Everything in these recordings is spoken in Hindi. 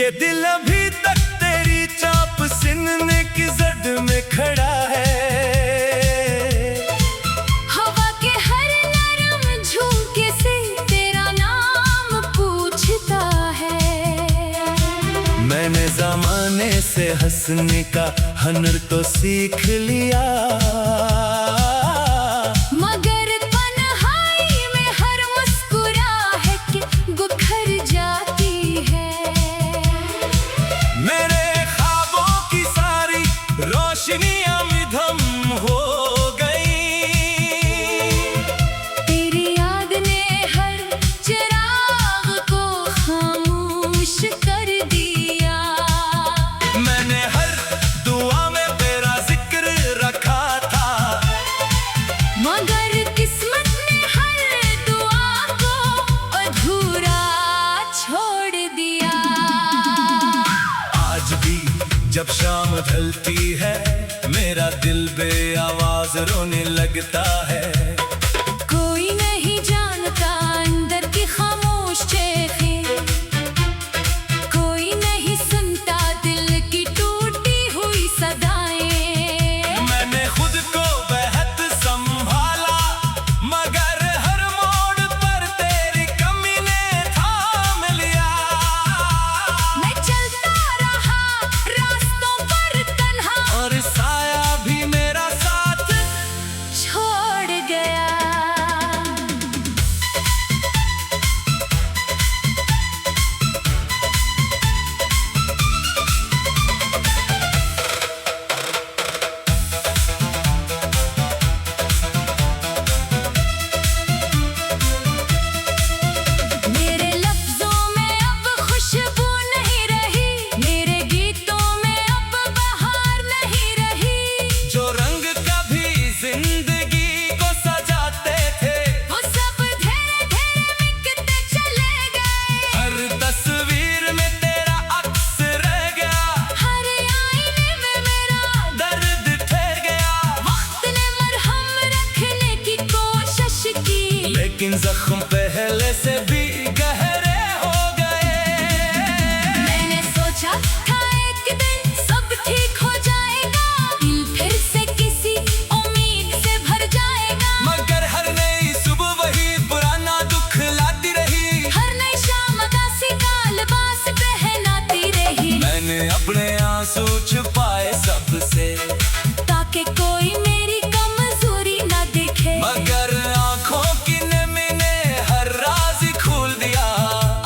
ये दिल अभी तक तेरी चाप सुनने की जद में खड़ा है। हवा के हर नरम झोंके से तेरा नाम पूछता है। मैंने ज़माने से हंसने का हुनर तो सीख लिया, मगर तन्हाई में हर मुस्कुराहट बिखर जाती है। मेरे ख्वाबों की सारी रोशनियां मिधम हो गई। तेरी याद ने हर चिराग को खामोश कर दिया। मैंने हर दुआ में तेरा जिक्र रखा था, मगर किस्मत ने हर दुआ को अधूरा छोड़ दिया। आज भी जब शाम ढलती है मेरा दिल बेआवाज रोने लगता है। कोई नहीं जानता अंदर की खामोश चेखें, कोई नहीं सुनता दिल की टूटी हुई सदाएं। मैंने खुद को बेहद संभाला, मगर हर मोड़ पर तेरी कमी ने थाम लिया। मैं चलता रहा रास्तों पर तन्हा, और साया भी मेरा साथ छोड़ गया। मेरे लफ्जों में अब खुशबू नहीं रही, मेरे गीतों में अब बहार नहीं रही। जो रंग कभी जिंदगी को सजाते थे वो सब धीरे धीरे मिटते चले गए। हर तस्वीर में तेरा अक्स रह गया, हर आईने में मेरा दर्द ठहर गया। वक्त ने मरहम रखने की कोशिश की, लेकिन जख्म पहले से भी गहरे हो गए। मैंने सोचा था एक दिन सब ठीक हो जाएगा, दिल फिर से किसी उम्मीद से भर जाएगा। मगर हर नई सुबह वही पुराना दुख लाती रही। हर नई शाम उदासी का लिबास पहनाती रही, मैंने अपने आंसू छुपाए सबसे, ताकि कोई मेरी कमजोरी ना देखे। मगर आंखों की नमी ने हर राज खोल दिया।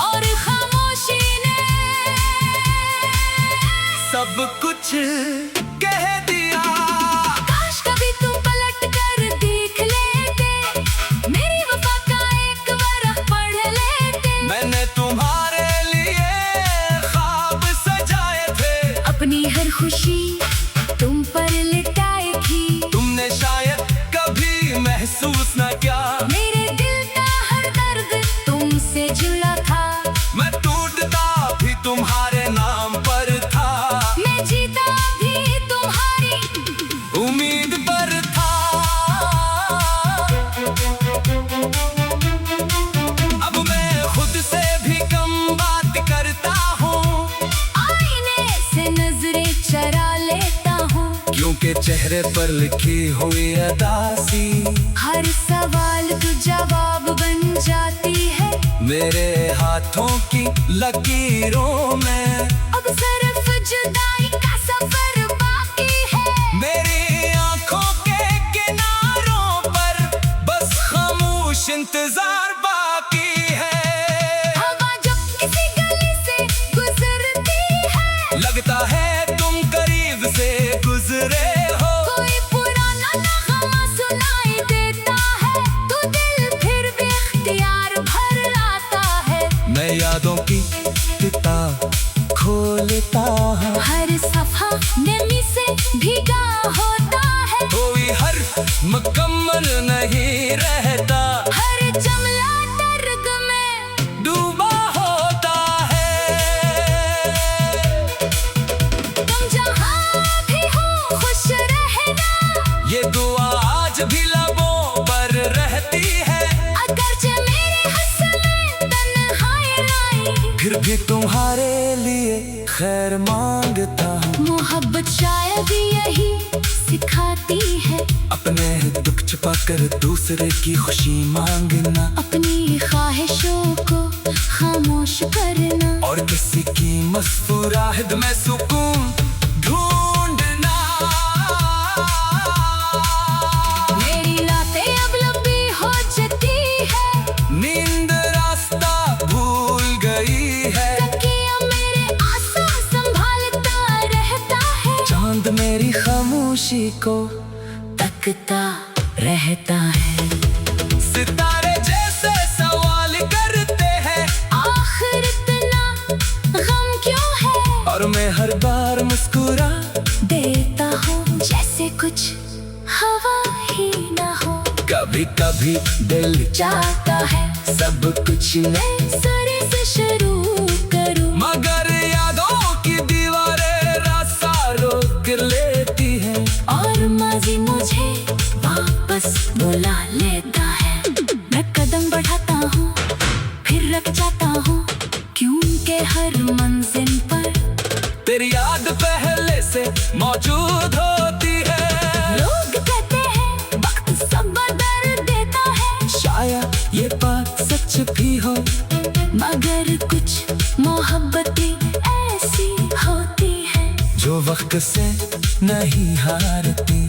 और खामोशी ने सब कुछ कह दिया। काश कभी तू पलट कर देख लेते, मेरी वफा का एक वर्क़ पढ़ लेते। मैंने तुम्हारे लिए ख्वाब सजाए थे, अपनी हर खुशी तुम पर लिटाई थी। तुमने शायद कभी महसूस न किया। मेरे दिल का हर दर्द तुमसे जुड़ा था, मैं टूटता भी तुम्हारे नाम पर था, मैं जीता भी तुम्हारी उम्मीद पर था। अब मैं खुद से भी कम बात करता हूँ, आईने से नजरें चरा लेता हूँ। क्योंकि चेहरे पर लिखी हुई अदासी हर सवाल तू जवाब बन जाती है। मेरे हाथों की लकीरों में अब सिर्फ जुदाई का सफर बाकी है। मेरी आंखों के किनारों पर बस खामोश इंतजार बाकी है। हवा जब किसी गली से गुजरती है, लगता है तुम करीब से गुजरे हो। कोई पुराना नगमा सुनाई देता है, तो दिल फिर भी इख्तियार भर लाता है। मैं यादों की किताब खोलता हूँ, हर सफा नमी से भीगा होता है। कोई हर मुकम्मल नहीं रहता, हर जमला दर्द में डूबा होता है। तुम जहाँ भी हो खुश रहना, ये दुआ आज भी लबों पर रहती है। अगरचे मेरे हंस में तन्हाई लाई, फिर भी तुम्हारे लिए शायद यही सिखाती है अपने दुख छुपा कर दूसरे की खुशी मांगना, अपनी ख्वाहिशों को खामोश करना, और किसी की मुस्कुराहट में सुकून ढूंढना। मेरी रातें अब लंबी हो जाती है, नींद रास्ता भूल गई है, तकिया मेरे आंसू संभालता रहता है, चांद मेरी खामोशी को तकता रहता है। सितारे जैसे सवाल करते हैं, आखिर इतना गम क्यों है, और मैं हर बार मुस्कुरा देता हूँ जैसे कुछ हवा ही ना हो। कभी कभी दिल चाहता है सब कुछ मैं सरे से शुरू करूँ, मगर यादों की दीवारें रास्ता रोक लेती हैं, और माजी मुझे वापस बुला लेता है। मैं कदम बढ़ाता हूँ फिर रख जाता हूँ, क्योंकि हर मंजिल पर तेरी याद पहले से मौजूद होती है। लोग कहते हैं वक्त सब बदल देता है, शायद ये बात सच भी हो, मगर कुछ मोहब्बतें ऐसी होती हैं, जो वक्त से नहीं हारती,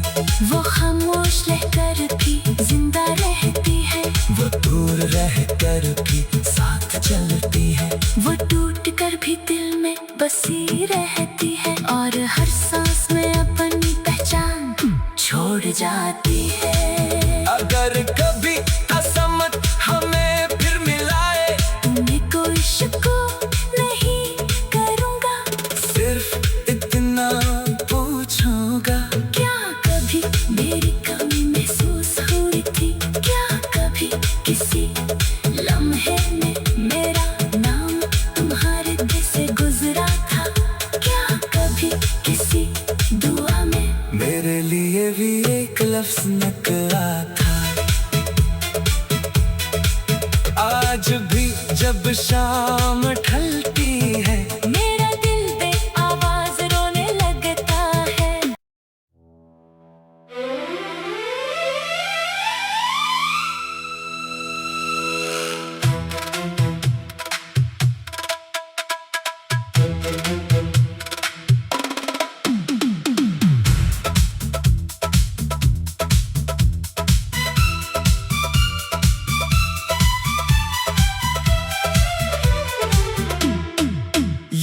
वो खामोश रहकर भी जिंदा रहती है, वो दूर रहकर भी साथ चलती है, वो टूट कर भी दिल में बसी रहती है, और हर सांस में अपनी पहचान छोड़ जाती है। अगर कभी किस्मत हमें फिर मिलाए, तुम्हें कोई शिकवा नहीं करूँगा, सिर्फ इतना पूछूंगा, क्या कभी मेरी कमी महसूस हुई थी, क्या कभी किसी लम्हे में मेरा नाम तुम्हारे दिल से गुजरा था, क्या कभी किसी दुआ में मेरे लिए भी एक लफ्ज़ निकला था। आज भी जब शाम ढलती है, मेरा दिल बेआवाज रोने लगता है।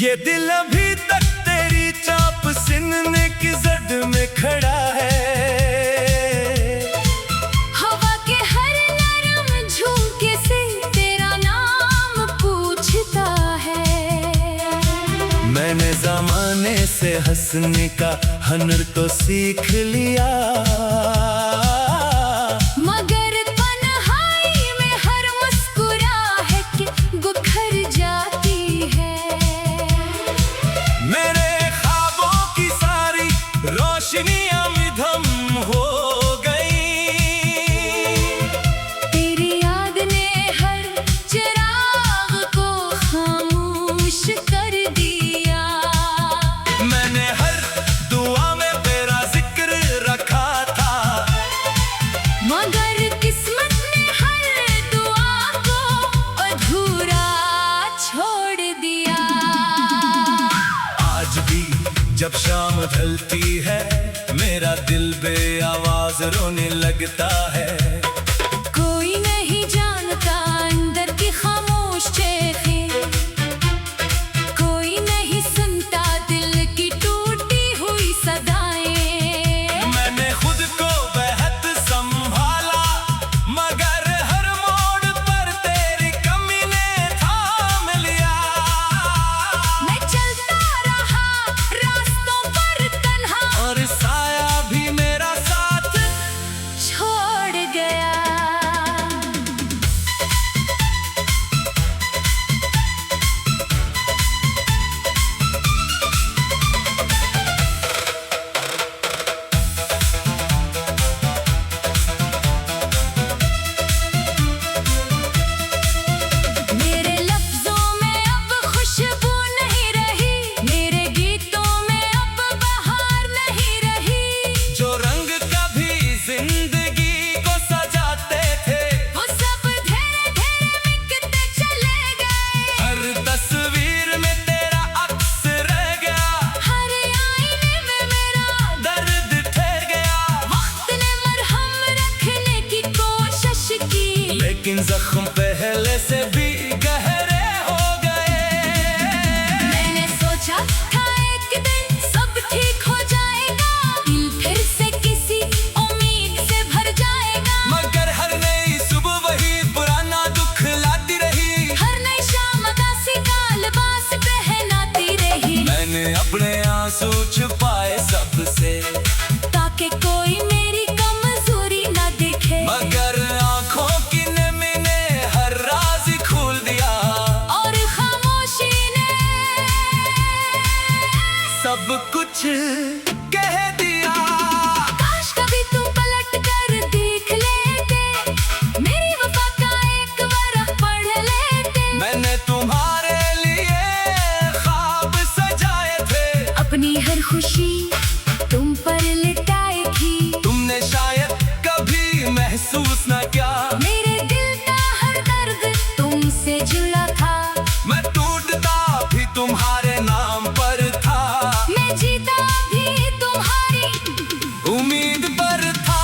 ये दिल अभी तक तेरी चाप सुनने की जद में खड़ा है, हवा के हर नरम झोंके से तेरा नाम पूछता है, मैंने ज़माने से हंसने का हुनर तो सीख लिया, मगर तन्हाई में हर मुस्कुराहट बिखर जाती है, मेरे ख्वाबों की सारी रोशनियां मिधम हो गई, तेरी याद ने हर चिराग को खामोश कर दिया, मैंने हर दुआ में तेरा जिक्र रखा था, मगर किस्मत ने हर दुआ को अधूरा छोड़ दिया। आज भी जब शाम ढलती है, मेरा दिल बेआवाज रोने लगता है, कोई नहीं जानता अंदर की खामोश चेखें, कोई नहीं सुनता दिल की टूटी हुई सदाएं, मैंने खुद को बेहद संभाला, मगर हर मोड़ पर तेरी कमी ने थाम लिया, मैं चलता रहा रास्तों पर तन्हा, और साया भी मेरा साथ छोड़ गया। से भी गहरे हो गए। मैंने सोचा था एक दिन सब ठीक हो जाएगा, दिल फिर से किसी उम्मीद से भर जाएगा। मगर हर नई सुबह वही पुराना दुख लाती रही, हर नई शाम उदासी का लिबास पहनाती रही। मैंने अपने आंसू छुपाए सबसे, ताकि कोई मेरी कमजोरी न देखे। मगर आंखों की नमी ने हर राज खोल दिया, और खामोशी ने सब कुछ कह दिया। काश कभी तू पलट कर देख लेते, मेरी वफा का एक वरक़ पढ़ लेते। मैंने तुम्हारे लिए ख्वाब सजाए थे, अपनी हर खुशी तुम पर लिटाई थी। तुमने शायद कभी महसूस न किया। मेरे दिल का हर दर्द तुमसे जुड़ा था, मैं टूटता भी तुम्हारे नाम पर था, मैं जीता भी तुम्हारी उम्मीद पर था।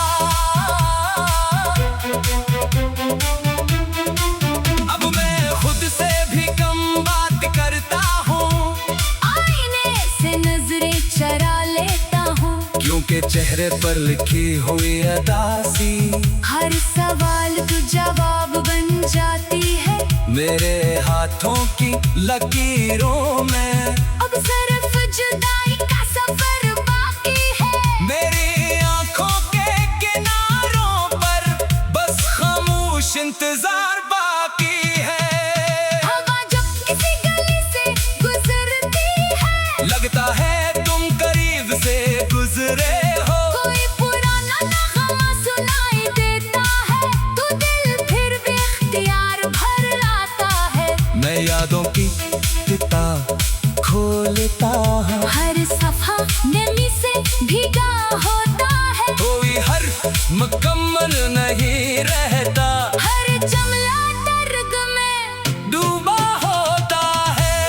अब मैं खुद से भी कम बात करता हूँ, आईने से नजरें चरा लेता हूँ। क्योंकि चेहरे पर लिखी हुई अदासी हर सवाल तो जवाब बन जाती है। मेरे हाथों की लकीरों में अब सिर्फ जुदाई का सफर बाकी है। मेरी आंखों के किनारों पर बस खामोश इंतजार बाकी है। हवा जब किसी गली से गुजरती है, लगता है तुम करीब से गुजरे हो, कोई पुराना नगमा सुनाई देता है, तो दिल फिर भी इख्तियार भर आता है। मैं यादों की किताब खोलता हूँ, हर सफा नमी से भीगा होता है, कोई हर मुकम्मल नहीं रहता, हर जमला दर्द में डूबा होता है।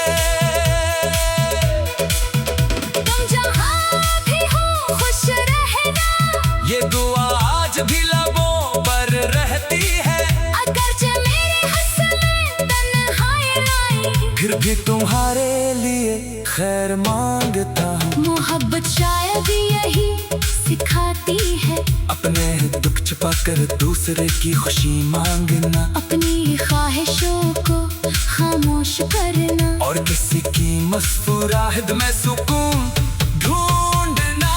तुम जहाँ भी हो खुश रहना, ये दुआ आज भी लबों पर रहती है, अगरचे मेरे हस्न में तन्हाई लाई। फिर भी तुम्हारे लिए खैर मांगता हूँ। मोहब्बत शायद यही सिखाती है, अपने दुख छुपा कर दूसरे की खुशी मांगना, अपनी ख्वाहिशों को खामोश करना, और किसी की मुस्कुराहट में सुकून ढूंढना।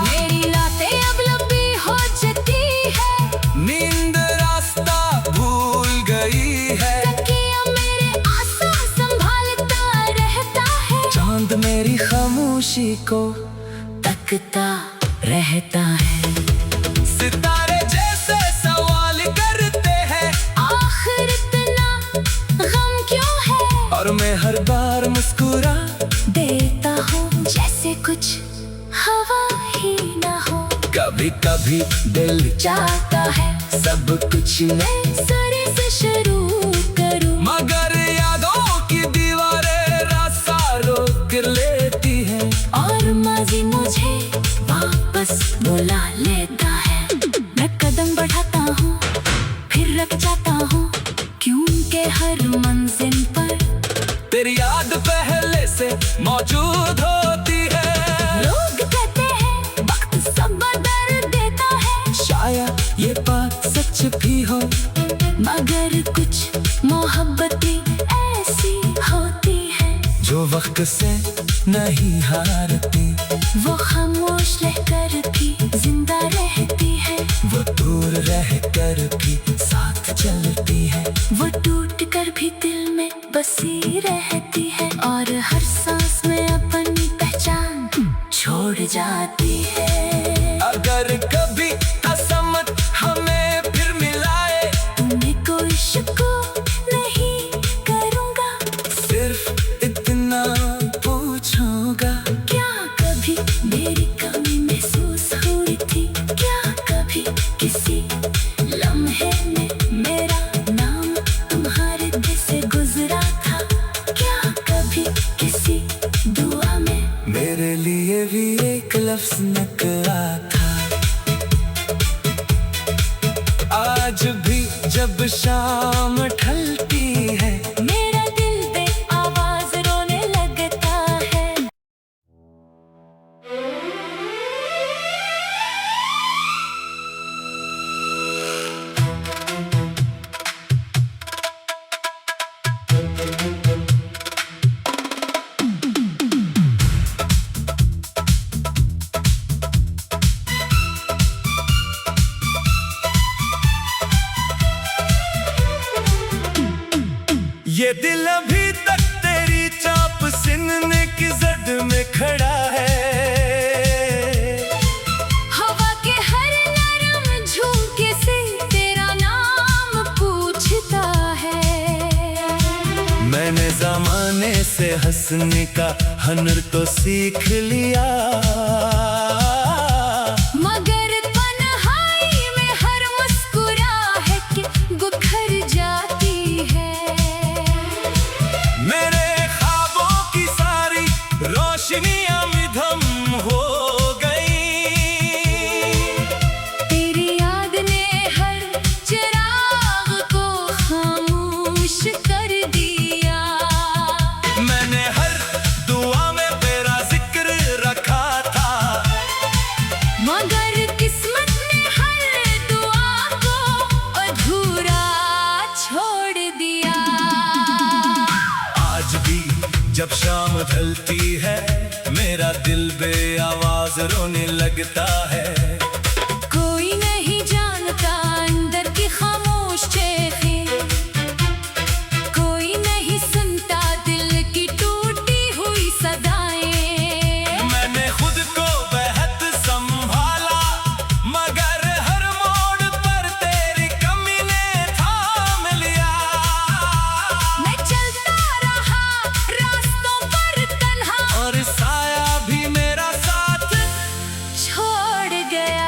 मेरी रातें अब लंबी हो जाती है, नींद रास्ता भूल गई है, तकिया मेरे आंसू संभालता रहता है, चांद मेरी खामोशी को तकता रहता है। सितारे जैसे सवाल करते हैं, आखिर इतना गम क्यों है, और मैं हर बार मुस्कुरा देता हूँ जैसे कुछ हवा ही ना हो। कभी कभी दिल चाहता है सब कुछ मैं सरे से शुरू करूँ, मगर यादों की दीवारें रास्ता रोक लेती हैं, और माजी मुझे वापस बुला लेता है। मैं कदम बढ़ाता हूँ फिर रुक जाता हूँ, क्योंकि हर मंजिल पर तेरी याद पहले से मौजूद होती है। लोग कहते हैं वक्त सब बदल देता है, शायद ये बात सच भी हो, मगर कुछ मोहब्बतें ऐसी होती है जो वक्त से नहीं हारती, वो खामोश रहकर भी जिंदा रहती है, वो दूर रहकर भी साथ चलती है, वो टूट कर भी दिल में बसी रहती है, और हर सांस में अपनी पहचान छोड़ जाती है। अगर कभी किस्मत हमें फिर मिलाए, तुम्हें कोई शिकवा नहीं करूँगा, सिर्फ इतना पूछूंगा, क्या कभी मेरी कमी महसूस हुई थी, क्या कभी किसी लम्हे में मेरा नाम तुम्हारे दिल से गुजरा था, क्या कभी किसी दुआ में मेरे लिए भी एक लफ्ज निकला था। आज भी शाम ढलती है मेरा दिल बे आवाज रोने लगता है। ये दिल अभी तक तेरी चाप सिनने की जद में खड़ा है। हवा के हर नरम झोंके से तेरा नाम पूछता है। मैंने जमाने से हंसने का हुनर तो सीख लिया, मगर तन्हाई में हर मुस्कुराहट गुखर जाती है। मेरे ख्वाबों की सारी रोशनियां मिधम हो गई। तेरी याद ने हर चिराग को खामोश कर दिया। मैंने हर दुआ में तेरा जिक्र रखा था, मगर किस्मत ने हर दुआ को अधूरा छोड़ दिया। आज भी जब शाम ढलती है मेरा दिल बेआवाज रोने लगता है। कोई नहीं जानता अंदर की खामोश चेखें, कोई नहीं सुनता दिल की टूटी हुई सदाएं। मैंने खुद को बेहद संभाला, मगर हर मोड़ पर तेरी कमी ने थाम लिया। मैं चलता रहा रास्तों पर तन्हा, और साया भी मेरा साथ छोड़ गया।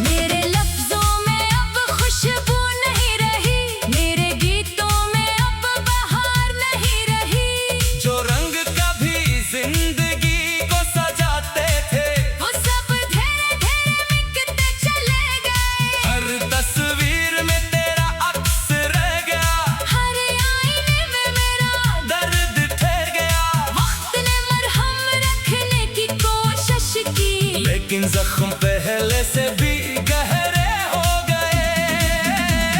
मेरे लफ्जों में अब खुशबू नहीं रही, मेरे गीतों में अब बहार नहीं रही। जो रंग कभी जिंदगी को सजाते थे वो सब धीरे धीरे मिटते चले गए। हर तस्वीर में तेरा अक्स रह गया, हर आईने में मेरा दर्द ठहर गया। वक्त ने मरहम रखने की कोशिश की, लेकिन जख्म पहले से भी गहरे हो गए।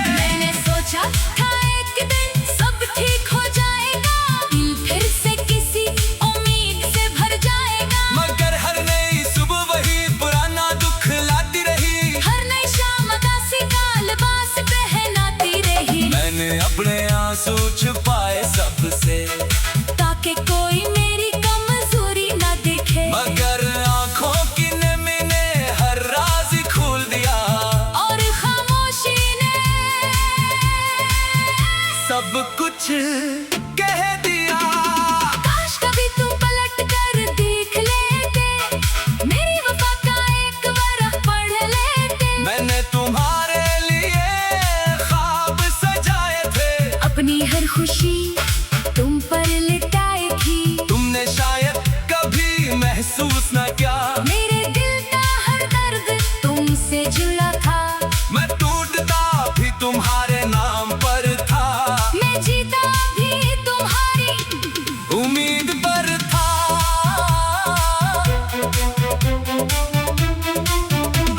मैंने सोचा था एक दिन सब ठीक हो जाएगा, दिल फिर से किसी उम्मीद से भर जाएगा। मगर हर नई सुबह वही पुराना दुख लाती रही। हर नई शाम उदासी का लिबास पहनाती रही, मैंने अपने आंसू छुपाए सबसे, ताकि कोई मेरी कमजोरी न देखे। मगर आंखों की नमी ने हर राज खोल दिया। और खामोशी ने सब कुछ कह दिया। काश कभी तू पलट कर देख लेते, मेरी वफा का एक बरख पढ़ लेते। मैंने तुम्हारे लिए ख्वाब सजाए थे, अपनी हर खुशी तुम पर लिटाई थी। तुमने शायद कभी महसूस न किया। मेरे दिल का हर दर्द तुमसे जुड़ा था, मैं टूटता भी तुम्हारे नाम पर था, मैं जीता भी तुम्हारी उम्मीद पर था।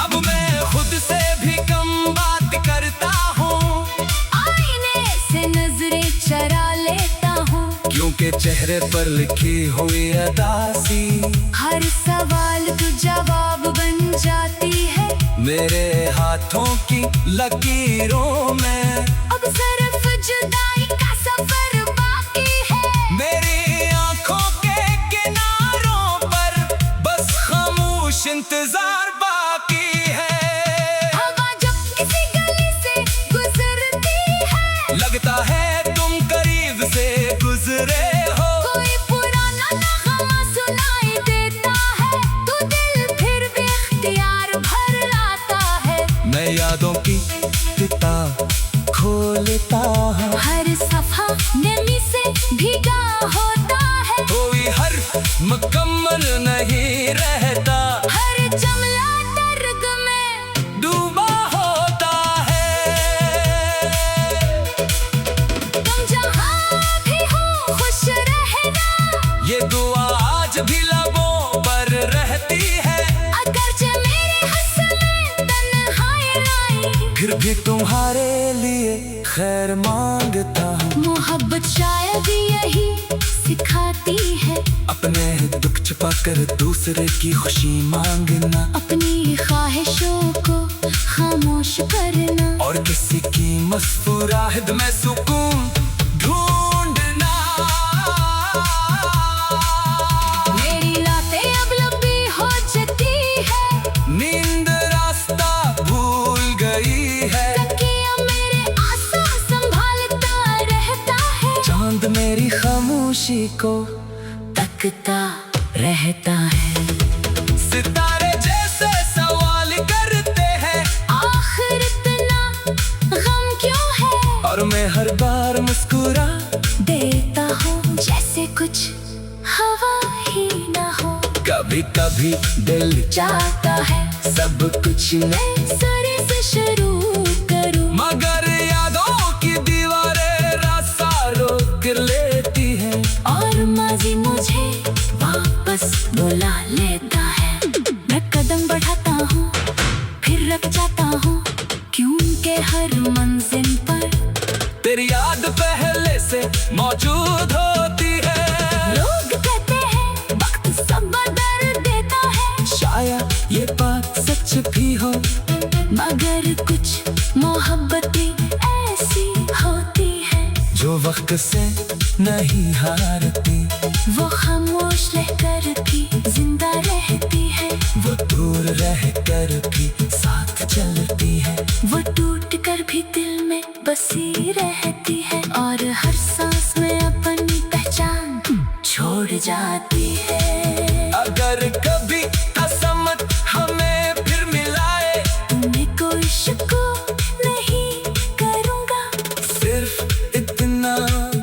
अब मैं खुद से भी कम बात करता हूँ, आईने से नजरें चरा लेता हूँ। क्योंकि चेहरे पर लिखी हुई अदासी हर सवाल तू जवाब बन जाती है। मेरे हाथों की लकीरों में अब सिर्फ जुदाई का सफर बाकी है। मेरी आंखों के किनारों पर बस खामोश इंतजार बाकी है। हवा जब किसी गली से गुजरती है, लगता है तुम करीब से गुजरे हो। कोई पुराना नगमा सुनाई देता है, तो दिल फिर भी इख्तियार भर आता है। मैं हर मुकम्मल नहीं रहता, हर जमला दर्द में डूबा होता है। तुम जहाँ भी हो खुश रहना, ये दुआ आज भी लबों पर रहती है। अगरचे मेरे हंस में तन्हाई लाई, फिर भी तुम्हारे लिए खैर मांगता हूँ। मोहब्बत शायद यही सिखाती है, अपने दुख छुपा कर दूसरे की खुशी मांगना, अपनी ख्वाहिशों को खामोश करना, और किसी की मुस्कुराहट में सुकून ढूंढना। मेरी रातें अब लंबी हो जाती है, नींद रास्ता भूल गई है, तकिया मेरे आंसू संभालता रहता है, चांद मेरी खामोशी को तकता रहता है। सितारे जैसे सवाल करते हैं, आखिर इतना गम क्यों है, और मैं हर बार मुस्कुरा देता हूँ जैसे कुछ हवा ही ना हो। कभी कभी दिल चाहता है सब कुछ मैं सरे से शुरू करूँ, मगर यादों की दीवारें रास्ता रोक लेती हैं। और माजी मुझे वापस बुला लेता है। मैं कदम बढ़ाता हूँ फिर रुक जाता हूँ, क्योंकि हर मंजिल पर तेरी याद पहले से मौजूद होती है। लोग कहते हैं वक्त सब बदल देता है, शायद ये बात सच भी हो, मगर कुछ मोहब्बतें ऐसी होती है, जो वक्त से नहीं हारती। वो खामोश रहकर भी जिंदा रहती है, वो दूर रह कर भी साथ चलती है, वो टूट कर भी दिल में बसी रहती है, और हर सांस में अपनी पहचान छोड़ जाती है। अगर कभी किस्मत हमें फिर मिलाए, तुम्हें कोई शिकवा नहीं करूँगा, सिर्फ इतना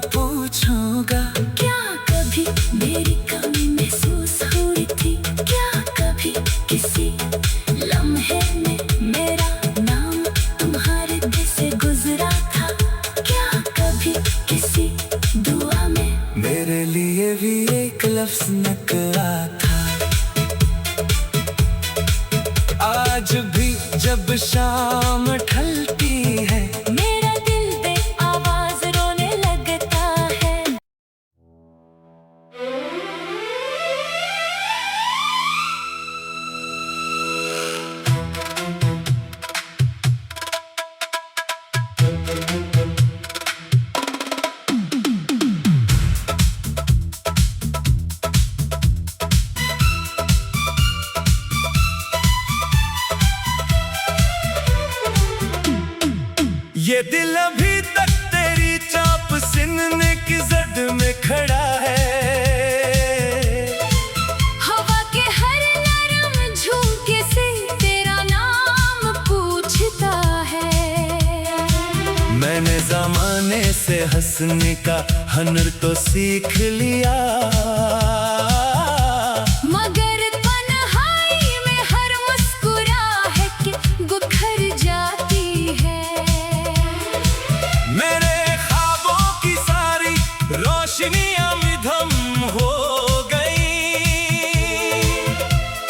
पूछूंगा, क्या कभी मेरी कमी महसूस हुई थी, क्या कभी किसी लम्हे में मेरा नाम तुम्हारे दिल से गुजरा था, क्या कभी किसी दुआ में मेरे लिए भी एक लफ्ज निकला था। आज भी जब शाम ढलती है, मेरा दिल बेआवाज रोने लगता है। ये दिल अभी तक तेरी चाप सिनने की जद में खड़ा है। हवा के हर नरम झोंके से तेरा नाम पूछता है, मैंने जमाने से हंसने का हुनर तो सीख लिया, मगर तन्हाई में हर मुस्कुराहट बिखर जाती है। मेरे ख्वाबों की सारी रोशनियां मिधम हो गई,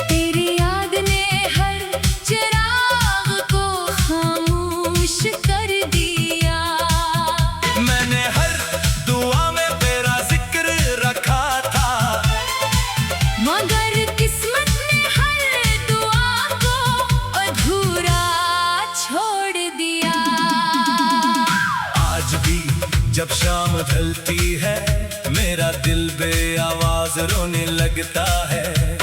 तेरी याद ने हर चिराग को खामोश कर दिया, मैंने हर दुआ में तेरा जिक्र रखा था, मगर किस्मत ने हर दुआ को अधूरा छोड़ दिया। आज भी जब शाम ढलती है, मेरा दिल बेआवाज रोने लगता है।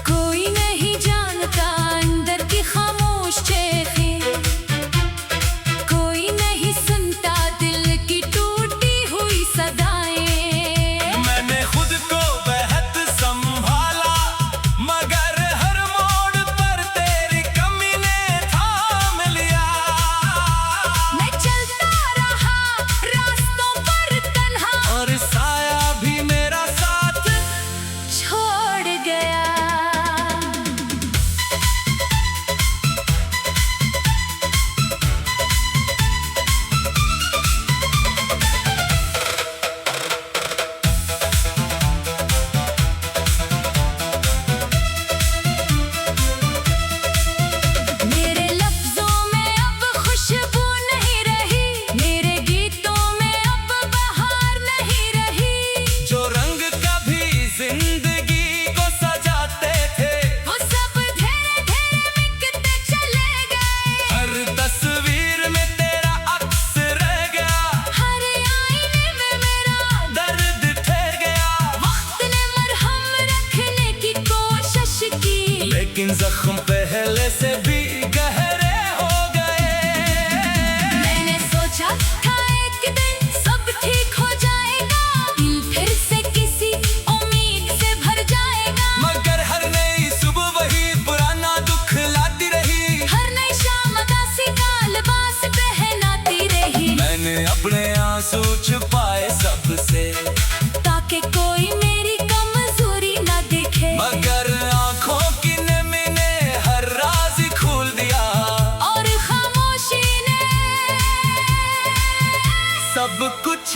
कोई नहीं जानता अंदर की खामोश चेखें, कोई नहीं सुनता दिल की टूटी हुई सदाएं। मैंने खुद को बेहद संभाला, मगर हर मोड़ पर तेरी कमी ने थाम लिया। मैं चलता रहा रास्तों पर तन्हा, और साया भी मेरा साथ जख्म पहले से भी गहरे हो गए। मैंने सोचा था एक दिन सब ठीक हो जाएगा, दिल फिर से किसी उम्मीद से भर जाएगा। मगर हर नई सुबह वही पुराना दुख लाती रही, हर नई शाम उदासी का लिबास पहनाती रही। मैंने अपने आंसू छुपाए सबसे, ताकि कोई मेरी कमजोरी न देखे। मगर आंखों की नमी ने हर राज ही खोल दिया, और खामोशी ने सब कुछ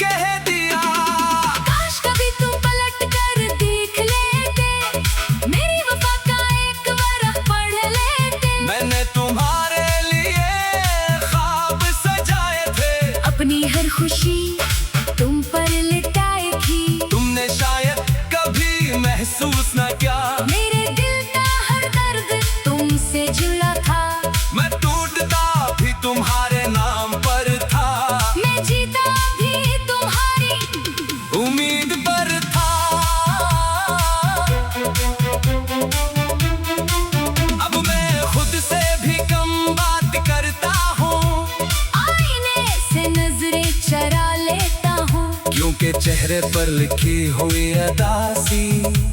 कह दिया। काश कभी तू पलट कर देख लेते, मेरी वफा का एक वर्क़ पढ़ लेते। मैंने तुम्हारे लिए ख्वाब सजाए थे, अपनी हर खुशी तुम पर लिटाई थी। तुमने शायद कभी महसूस न किया, मेरे दिल का हर दर्द तुमसे जुड़ा था। मैं टूटता भी तुम्हारे नाम पर था, मैं जीता भी तुम्हारी उम्मीद पर था। अब मैं खुद से भी कम बात करता हूँ, आईने से नजरें चरा लेता हूँ। क्योंकि चेहरे पर लिखी हुई अदासी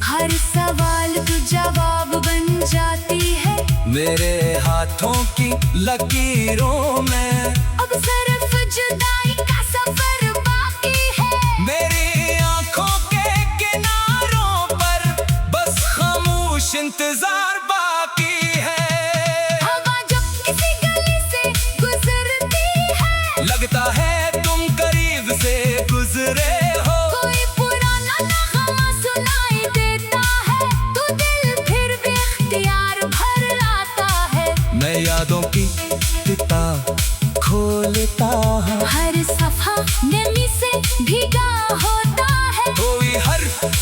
हर सवाल का जवाब बन जाती है। मेरे हाथों की लकीरों में अब सिर्फ जुदाई का सफर बाकी है। मेरी आंखों के किनारों पर बस खामोश इंतजार बाकी है। हवा जब किसी गली से गुजरती है, लगता है तुम करीब से गुजरे हो, कोई पुराना नगमा सुनाई देता है, तो दिल फिर भी इख्तियार भर लाता है। मैं यादों की किताब खोलता हूँ, हर सफा नमी से भीगा होता है। कोई हर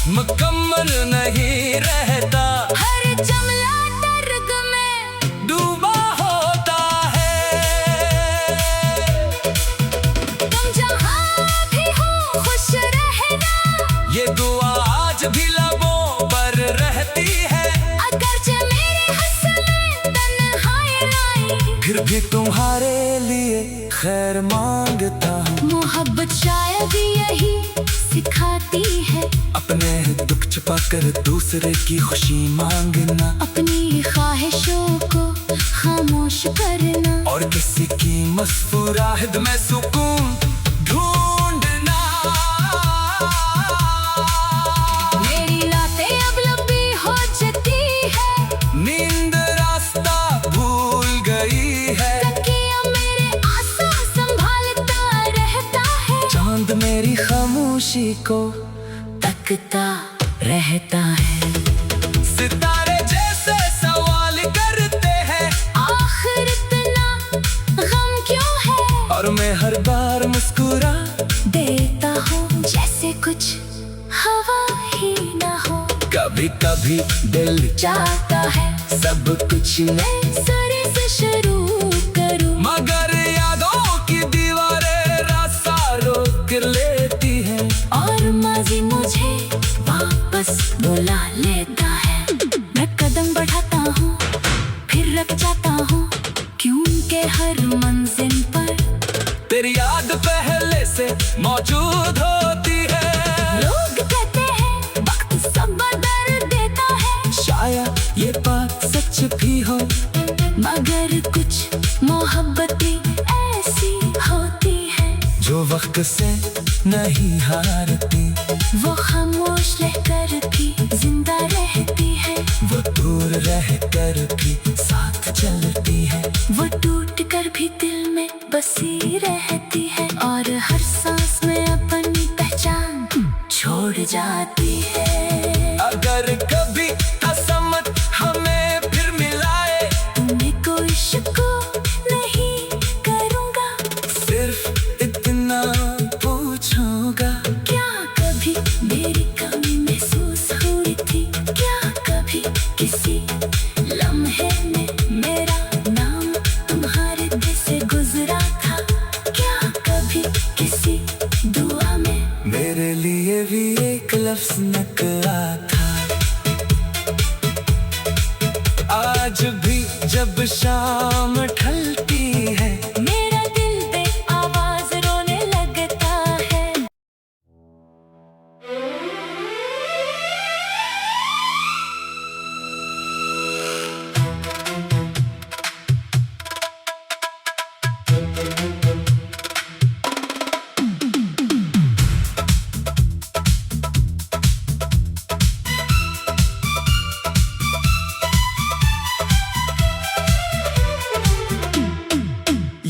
मुकम्मल नहीं रहता, हर जमला दर्द में डूबा होता है। तुम जहाँ भी हो खुश रहना, ये दुआ आज भी लबों पर रहती है, अगरचे मेरे हस्न में तन्हाई लाई। फिर भी तुम्हारे लिए खैर मांगता हूँ। मोहब्बत शायद यही सिखाती है, अपने दुख छुपा कर दूसरे की खुशी मांगना, अपनी ख्वाहिशों को खामोश करना, और किसी की मुस्कुराहट में सुकून ढूंढना। मेरी रातें अब लंबी हो जाती है, नींद रास्ता भूल गई है, तकिया मेरे आंसू संभालता रहता है। चांद मेरी खामोशी को तकता रहता है। सितारे जैसे सवाल करते हैं, आखिर इतना गम क्यों है, और मैं हर बार मुस्कुरा देता हूँ जैसे कुछ हवा ही ना हो। कभी कभी दिल चाहता है सब कुछ मैं सरे से शुरू करूँ, मगर यादों की दीवारें रास्ता रोक लेती हैं, और माजी मुझे वापस बुला लेता है। मैं कदम बढ़ाता हूँ फिर रुक जाता हूँ, क्योंकि हर मंजिल पर तेरी याद पहले से मौजूद होती है। लोग कहते हैं वक्त सब बदल देता है, शायद ये बात सच भी हो, मगर कुछ मोहब्बतें ऐसी होती हैं, जो वक्त से नहीं हारती, वो खामोश रहकर भी जिंदा रहती है। वो दूर रहकर भी साथ चलती है, वो टूट कर भी दिल में बसी रहती है, और हर सांस में अपनी पहचान छोड़ जाती है। अगर कभी किस्मत हमें फिर मिलाए, तुम्हें कोई शिकवा नहीं करूँगा, सिर्फ इतना पूछूंगा, क्या कभी मेरी कमी महसूस हुई थी, क्या कभी किसी लम्हे में मेरा नाम तुम्हारे दिल से गुजरा था, क्या कभी किसी दुआ में मेरे लिए भी एक लफ्ज़ निकला था। शाम ढलती है मेरा दिल पे आवाज रोने लगता है।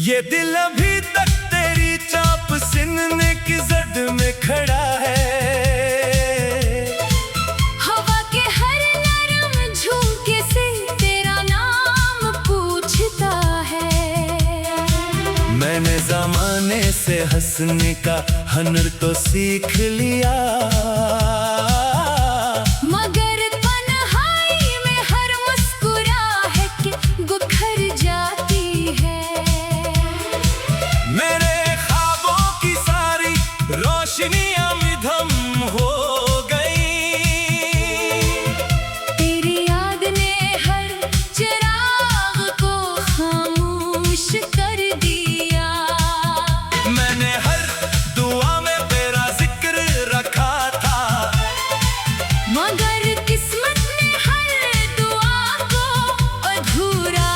ये दिल अभी तक तेरी चाप सुनने की जद में खड़ा है। हवा के हर नरम झोंके से तेरा नाम पूछता है। मैंने जमाने से हंसने का हुनर तो सीख लिया, मगर तन्हाई में हर मुस्कुराहट गुखर जाती है। मेरे ख्वाबों की सारी रोशनियां मिधम हो गई। तेरी याद ने हर चिराग को खामोश कर दिया। मैंने हर दुआ में तेरा जिक्र रखा था, मगर किस्मत ने हर दुआ को अधूरा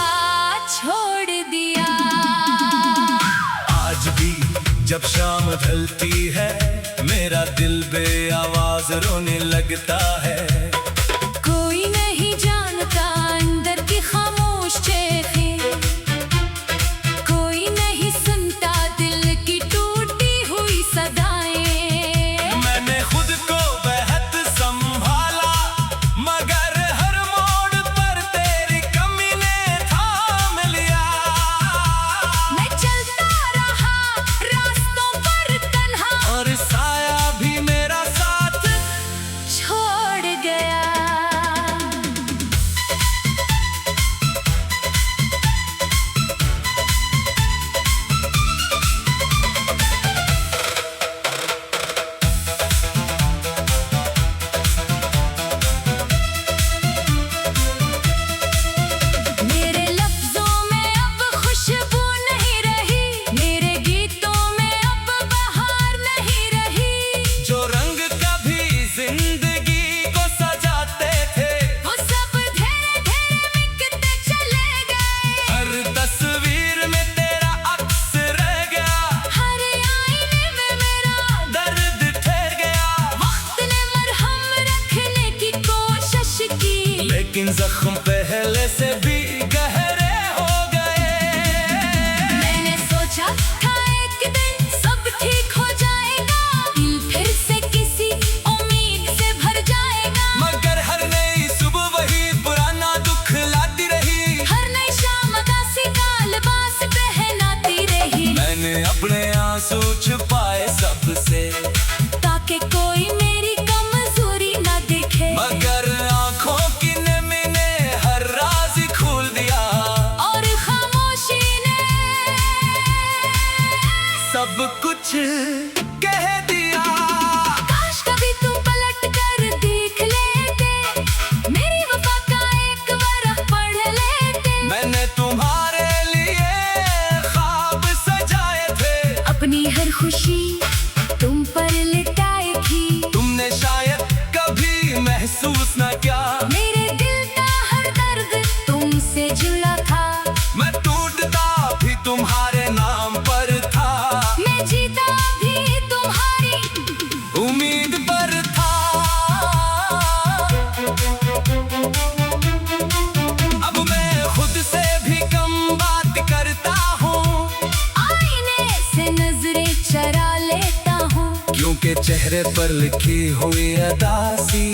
छोड़ दिया। आज भी जब शाम ढलती है मेरा दिल बेआवाज रोने लगता है। कोई नहीं जानता अंदर की खामोश चेखें, कोई नहीं सुनता दिल की टूटी हुई सदाएं। मैंने खुद को बेहद संभाला, मगर हर मोड़ पर तेरी कमी ने थाम लिया। मैं चलता रहा रास्तों पर तन्हा, और साया भी मेरा साथ छोड़ गया। मेरे लफ्जों में अब खुशबू नहीं रही, मेरे गीतों में अब बहार नहीं रही। जो रंग कभी जिंदगी को सजाते थे वो सब धीरे धीरे मिटते चले गए। हर तस्वीर में तेरा अक्स रह गया, हर आईने में मेरा दर्द ठहर गया। वक्त ने मरहम रखने की कोशिश की, लेकिन जख्म पहले से भी गहरे हो गए। मैंने सोचा था एक दिन सब ठीक हो जाएगा, दिल फिर से किसी उम्मीद से भर जाएगा। मगर हर नई सुबह वही पुराना दुख लाती रही। हर नई शाम उदासी का लिबास पहनाती रही, मैंने अपने आंसू छुपाए सबसे, ताकि कोई मेरी कमजोरी ना देखे। मगर आंखों की नमी ने हर राज खोल दिया। और खामोशी ने सब कुछ कह दिया। काश कभी तू पलट कर देख लेते, मेरी वफा का एक वरक़ पढ़ लेते। मैंने तुम्हारे लिए ख्वाब सजाए थे, अपनी हर खुशी तुम पर लिटाई थी। तुमने शायद कभी महसूस न किया। मेरे दिल का हर दर्द तुमसे जुड़ा था, मैं टूटता भी तुम्हारे नाम पर था, मैं जीता भी तुम्हारी उम्मीद पर था। अब मैं खुद से भी कम बात करता हूँ, आईने से नजरें चरा लेता हूँ। क्योंकि चेहरे पर लिखी हुई अदासी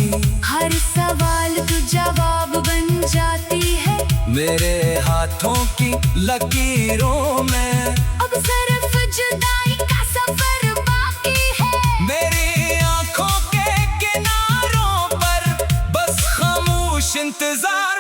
हर सवाल तो जवाब बन जाती है। मेरे हाथों की लकीरों में अब सिर्फ जुदाई का सफर बाकी है। मेरी आंखों के किनारों पर बस खामोश इंतजार